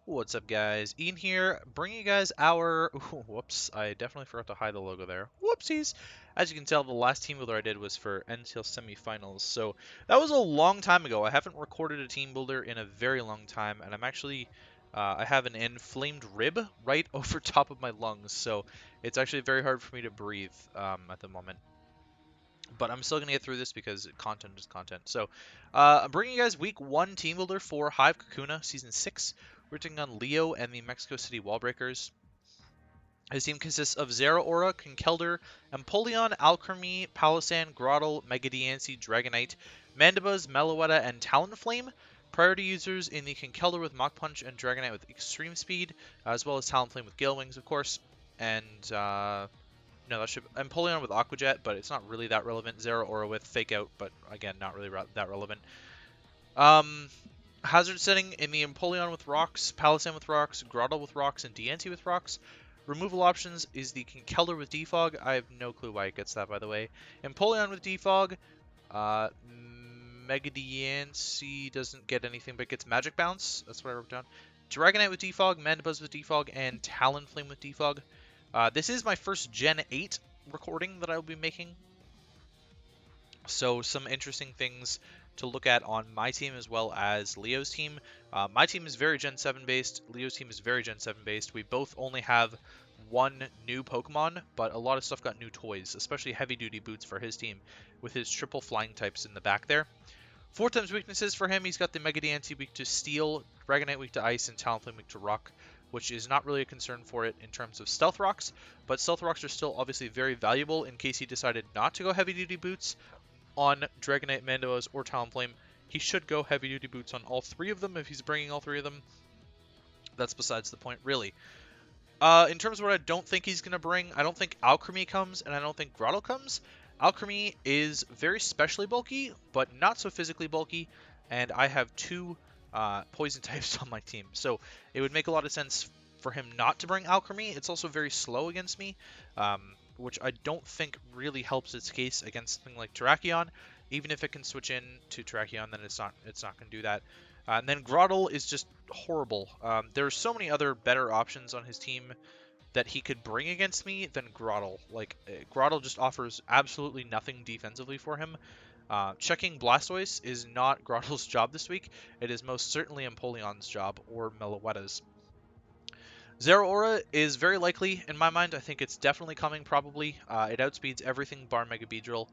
What's up, guys? Ian here, bringing you guys our... Ooh, whoops, I definitely forgot to hide the logo there. Whoopsies! As you can tell, the last team builder I did was for NCL semifinals, so that was a long time ago. I haven't recorded a team builder in a very long time, and I'm actually... I have an inflamed rib right over top of my lungs, so it's actually very hard for me to breathe at the moment. But I'm still going to get through this because content is content. So, I'm bringing you guys week 1 team builder for Hive Kakuna Season 6. We're taking on Leo and the Mexico City Wallbreakers. His team consists of Zera Aura, Conkeldurr, Empoleon, Alchemy, Palossand, Grottle, Megadiancy, Dragonite, Mandibuzz, Meloetta, and Talonflame. Priority users in the Conkeldurr with Mach Punch and Dragonite with Extreme Speed, as well as Talonflame with Gale Wings, of course. And, no, that should Empoleon with Aqua Jet, but it's not really that relevant. Zera Aura with Fake Out, but again, not really that relevant. Hazard setting in the Empoleon with Rocks, Palossand with Rocks, Grottle with Rocks, and Diancie with Rocks. Removal options is the Conkeldurr with Defog. I have no clue why it gets that, by the way. Empoleon with Defog. Megadiancy doesn't get anything, but gets Magic Bounce. That's what I wrote down. Dragonite with Defog, Mandibuzz with Defog, and Talonflame with Defog. This is my first Gen 8 recording that I will be making. So some interesting things to look at on my team as well as Leo's team. My team is very Gen 7 based. Leo's team is very Gen 7 based. We both only have one new Pokemon, but a lot of stuff got new toys, especially heavy duty boots for his team with his triple flying types in the back there. 4 times weaknesses for him. He's got the Megadiancy weak to Steel, Dragonite weak to Ice, and Talonflame weak to Rock, which is not really a concern for it in terms of Stealth Rocks, but Stealth Rocks are still obviously very valuable in case he decided not to go heavy duty boots on Dragonite, Mandibuzz, or Talonflame. He should go heavy duty boots on all 3 of them if he's bringing all 3 of them. That's besides the point, really. In terms of what I don't think he's going to bring, I don't think Alchemy comes, and I don't think Grottle comes. Alchemy is very specially bulky, but not so physically bulky, and I have 2 poison types on my team, so it would make a lot of sense for him not to bring Alchemy. It's also very slow against me, which I don't think really helps its case against something like Terrakion. Even if it can switch in to Terrakion, then it's not going to do that. And then Grottle is just horrible. There are so many other better options on his team that he could bring against me than Grottle. Like, Grottle just offers absolutely nothing defensively for him. Checking Blastoise is not Grottle's job this week. It is most certainly Empoleon's job, or Meloetta's. Zera Aura is very likely, in my mind. I think it's definitely coming, probably. It outspeeds everything bar Mega Beedrill.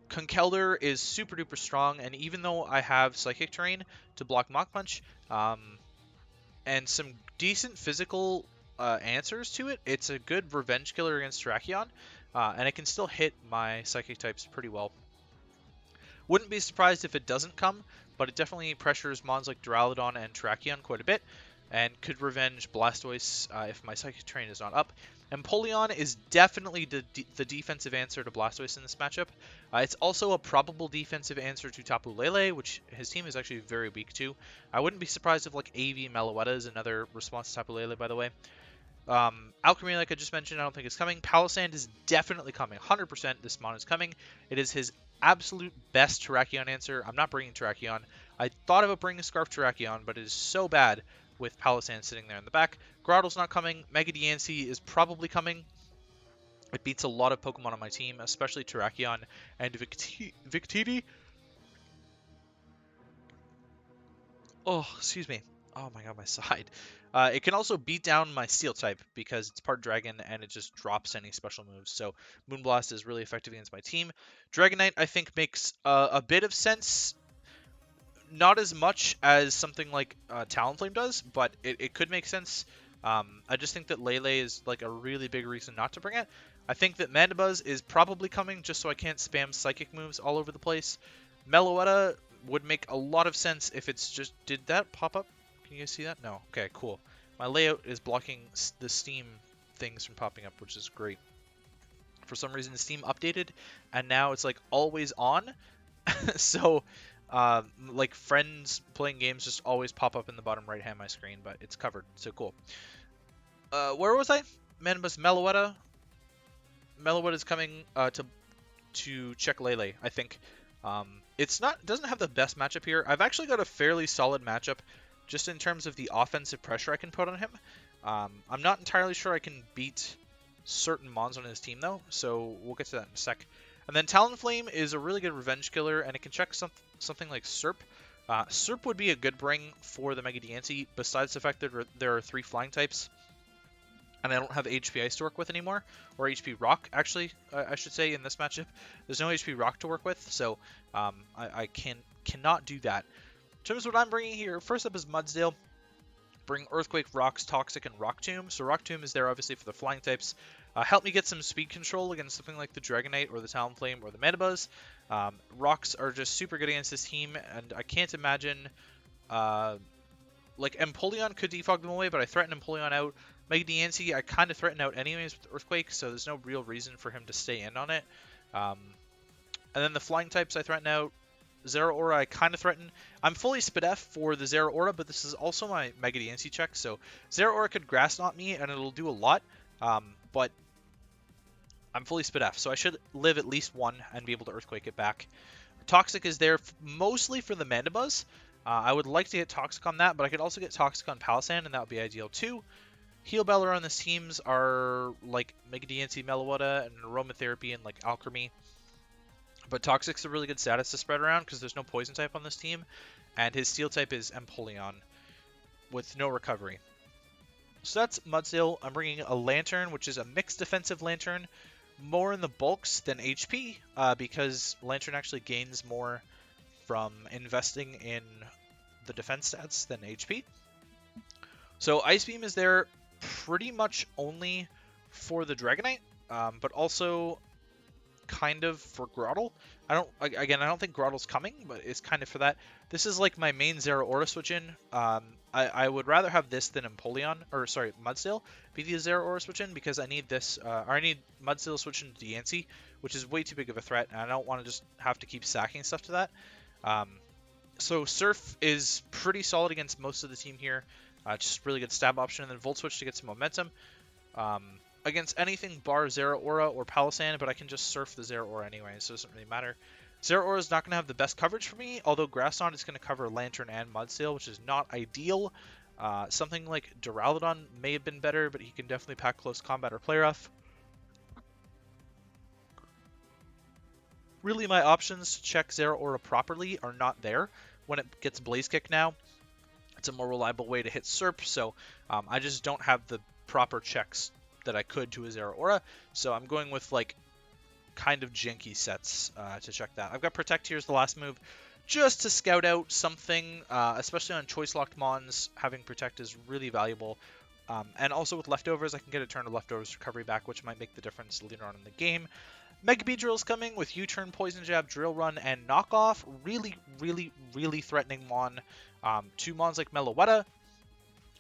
Conkeldurr is super duper strong, and even though I have Psychic Terrain to block Mach Punch, and some decent physical answers to it, it's a good revenge killer against Terrakion, and it can still hit my Psychic types pretty well. Wouldn't be surprised if it doesn't come, but it definitely pressures mons like Duraludon and Terrakion quite a bit, and could revenge Blastoise if my Psychic Terrain is not up. Empoleon is definitely the defensive answer to Blastoise in this matchup. It's also a probable defensive answer to Tapu Lele, which his team is actually very weak to. I wouldn't be surprised if like AV Meloetta is another response to Tapu Lele, by the way. Alchemy, like I just mentioned, I don't think is coming. Palossand is definitely coming. 100% this mon is coming. It is his absolute best Terrakion answer. I'm not bringing Terrakion. I thought about bringing Scarf Terrakion, but it is so bad with Palossand sitting there in the back. Grottle's not coming. Megadiancy is probably coming. It beats a lot of Pokemon on my team, especially Terrakion and Victini. Oh, excuse me. Oh my god, my side. It can also beat down my Steel type because it's part Dragon and it just drops any special moves. So Moonblast is really effective against my team. Dragonite, I think, makes a bit of sense. Not as much as something like Talonflame does, but it could make sense. I just think that Lele is like a really big reason not to bring it. I think that Mandibuzz is probably coming just so I can't spam Psychic moves all over the place. Meloetta would make a lot of sense if it's just... Did that pop up? Can you guys see that? No. Okay, cool. My layout is blocking the Steam things from popping up, which is great. For some reason, Steam updated, and now it's like always on. So... like friends playing games just always pop up in the bottom right hand of my screen, but it's covered, so cool. Where was I? Mandibuzz, Meloetta. Meloetta is coming to check Lele, I think. It doesn't have the best matchup here. I've actually got a fairly solid matchup just in terms of the offensive pressure I can put on him. I'm not entirely sure I can beat certain mons on his team though, so we'll get to that in a sec. And then Talonflame is a really good revenge killer, and it can check something like Serp. Serp would be a good bring for the Mega Diancie, besides the fact that there are 3 flying types, and I don't have HP Ice to work with anymore, or HP Rock, actually, I should say, in this matchup. There's no HP Rock to work with, so I cannot do that. In terms of what I'm bringing here, first up is Mudsdale. Bring Earthquake, Rocks, Toxic, and Rock Tomb. So Rock Tomb is there obviously for the flying types. Help me get some speed control against something like the Dragonite or the Talonflame or the Metabuzz. Rocks are just super good against this team, and I can't imagine... like, Empoleon could defog them away, but I threaten Empoleon out. Mega Diancie, I kind of threaten out anyways with Earthquake, so there's no real reason for him to stay in on it. And then the flying types I threaten out. Zeraora I kind of threaten. I'm fully Spadef for the Zeraora, but this is also my Mega Diancie check, so Zeraora could Grass Knot me, and it'll do a lot, but I'm fully Spadef, so I should live at least 1 and be able to Earthquake it back. Toxic is there mostly for the Mandibuzz. I would like to get Toxic on that, but I could also get Toxic on Palossand, and that would be ideal too. Heal Beller on this teams are like Mega Diancie, Meloetta, and Aromatherapy, and like Alchemy. But Toxic's a really good status to spread around because there's no poison type on this team, and his steel type is Empoleon with no recovery. So that's Mudsdale. I'm bringing a Lanturn, which is a mixed defensive Lanturn, more in the bulks than HP, because Lanturn actually gains more from investing in the defense stats than HP. So Ice Beam is there pretty much only for the Dragonite, but also kind of for Grotle. I don't think Grotle's coming, but it's kind of for that. This is like my main Zeraora switch in. I would rather have this than Mudsdale be the Zeraora switch in, because I need this, or I need Mudsdale switch into Diancie, which is way too big of a threat, and I don't want to just have to keep sacking stuff to that. So Surf is pretty solid against most of the team here. Just really good stab option, and then Volt Switch to get some momentum. Against anything bar Zeraora or Palossand, but I can just surf the Zeraora anyway, so it doesn't really matter. Zeraora is not going to have the best coverage for me, although Grass Knot is going to cover Lanturn and Mudsdale, which is not ideal. Something like Duraludon may have been better, but he can definitely pack close combat or play rough. Really, my options to check Zeraora properly are not there. When it gets Blaze Kick now, it's a more reliable way to hit Serp, so I just don't have the proper checks that I could to a Zeraora, so I'm going with like kind of janky sets to check that. I've got Protect here as the last move, just to scout out something, especially on choice locked mons. Having Protect is really valuable, and also with Leftovers, I can get a turn of Leftovers recovery back, which might make the difference later on in the game. Mega Beedrill is coming with U-Turn, Poison Jab, Drill Run, and Knockoff. Really threatening mon. 2 mons like Meloetta.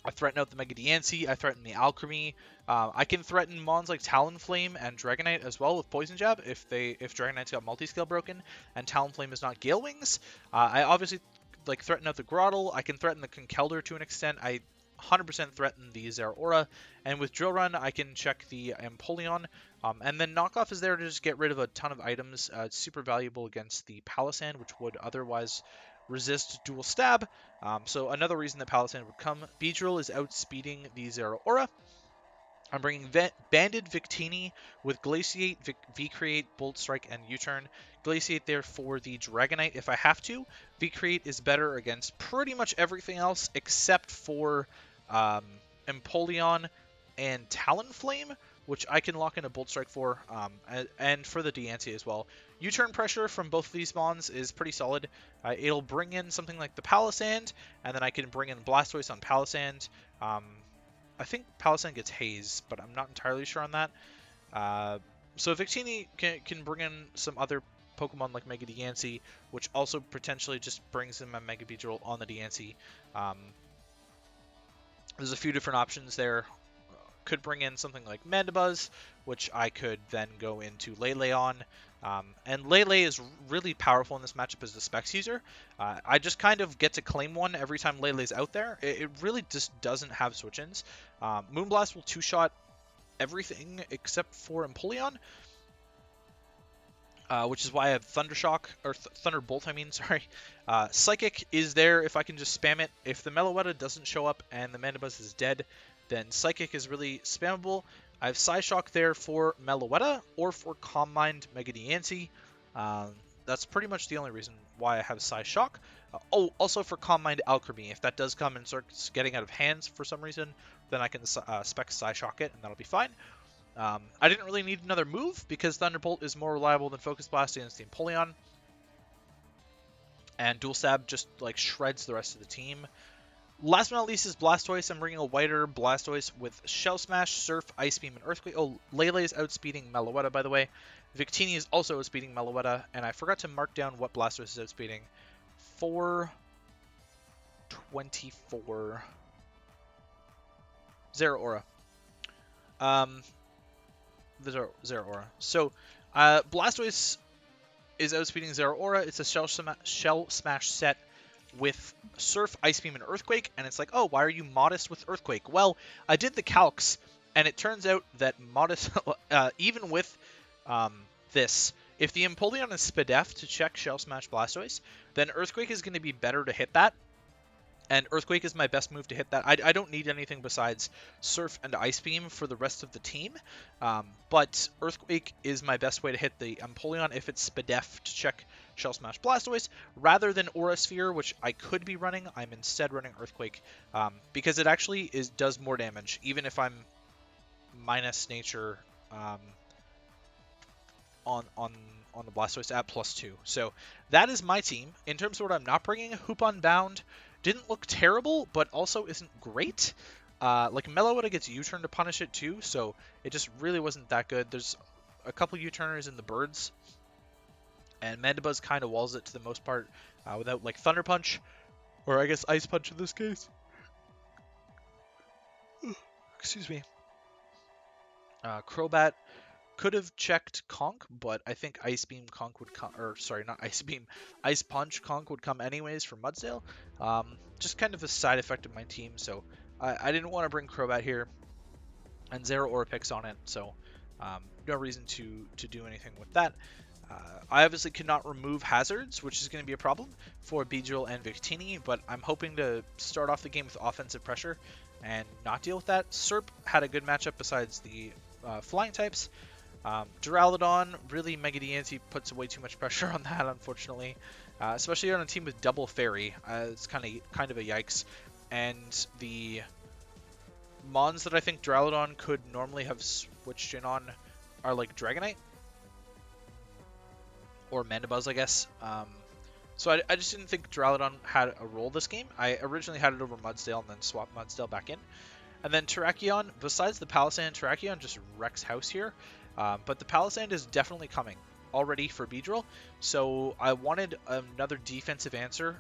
I threaten out the Mega Diancie, I threaten the Alchemy. I can threaten mons like Talonflame and Dragonite as well with Poison Jab if Dragonite's got multi-scale broken and Talonflame is not Gale Wings. I obviously like threaten out the Grotle. I can threaten the Conkeldurr to an extent. I 100% threaten the Zeraora, and with Drill Run I can check the Empoleon. And then Knockoff is there to just get rid of a ton of items. It's super valuable against the Palossand, which would otherwise resist dual stab. So another reason that Palossand would come. Beedrill is outspeeding the Zeraora. I'm bringing Banded Victini with Glaciate, V-Create, Bolt Strike, and U-Turn. Glaciate there for the Dragonite if I have to. V-Create is better against pretty much everything else except for Empoleon and Talonflame, which I can lock in a Bolt Strike for, and for the Diancie as well. U-turn pressure from both of these mons is pretty solid. It'll bring in something like the Palossand, and then I can bring in Blastoise on Palossand. I think Palossand gets Haze, but I'm not entirely sure on that. So Victini can bring in some other Pokemon like Mega Diancie, which also potentially just brings in my Mega Beedrill on the Diancie. There's a few different options there. Could bring in something like Mandibuzz, which I could then go into Lele on. And Lele is really powerful in this matchup as the Specs user. I just kind of get to claim one every time Lele's out there. It really just doesn't have switch-ins. Moonblast will two-shot everything except for Empoleon. which is why I have Thundershock, or Thunderbolt, I mean, sorry. Psychic is there if I can just spam it. If the Meloetta doesn't show up and the Mandibuzz is dead, then Psychic is really spammable. I have Psyshock there for Meloetta or for Calm Mind Mega Diancie. That's pretty much the only reason why I have Psyshock. Also for Calm Mind Alchemy. If that does come and starts getting out of hands for some reason, then I can spec Psyshock it, and that'll be fine. I didn't really need another move because Thunderbolt is more reliable than Focus Blast against the Empoleon. And Dual Stab just like shreds the rest of the team. Last but not least is Blastoise. I'm bringing a whiter Blastoise with Shell Smash, Surf, Ice Beam, and Earthquake. Oh, Lele is outspeeding Meloetta, by the way. Victini is also outspeeding Meloetta, and I forgot to mark down what Blastoise is outspeeding. 424. Zeraora. The Zeraora. So, Blastoise is outspeeding Zeraora. It's a Shell Smash set with Surf, Ice Beam, and Earthquake, and it's like, oh, why are you modest with Earthquake? Well, I did the calcs, and it turns out that modest, even with this, if the Empoleon is Spadef to check Shell Smash Blastoise, then Earthquake is going to be better to hit that. And Earthquake is my best move to hit that. I don't need anything besides Surf and Ice Beam for the rest of the team. But Earthquake is my best way to hit the Empoleon if it's Spadef to check Shell Smash Blastoise. Rather than Aura Sphere, which I could be running, I'm instead running Earthquake. Because it actually does more damage, even if I'm minus nature on the Blastoise at +2. So that is my team. In terms of what I'm not bringing, Hoopon Bound didn't look terrible, but also isn't great. Like Meloetta gets U-turn to punish it too, so it just really wasn't that good. There's a couple U-turners in the birds, and Mandibuzz kind of walls it to the most part without like Thunder Punch, or I guess Ice Punch in this case. Excuse me. Crobat could have checked Conk, but I think Ice Beam Conk would come, or sorry, not Ice Beam, Ice Punch Conk would come anyways for Mudsdale. Just kind of a side effect of my team, so I didn't want to bring Crobat here, and Zeraora picks on it, so no reason to do anything with that. I obviously cannot remove hazards, which is going to be a problem for Beedrill and Victini, but I'm hoping to start off the game with offensive pressure and not deal with that. Serp had a good matchup besides the flying types. Duraludon, really Mega Diancie puts way too much pressure on that, unfortunately. Especially on a team with double Fairy. It's kind of a yikes. And the Mons that I think Duraludon could normally have switched in on are like Dragonite. Or Mandibuzz, I guess. So I just didn't think Duraludon had a role this game. I originally had it over Mudsdale and then swapped Mudsdale back in. And then Terrakion, besides the Palisand, Terrakion just wrecks house here. But the Palisand is definitely coming already for Beedrill, so I wanted another defensive answer,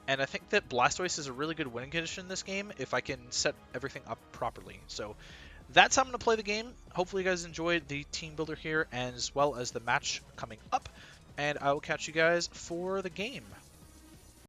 and I think that Blastoise is a really good winning condition in this game if I can set everything up properly. So that's how I'm going to play the game. Hopefully you guys enjoyed the team builder here, as well as the match coming up, and I will catch you guys for the game.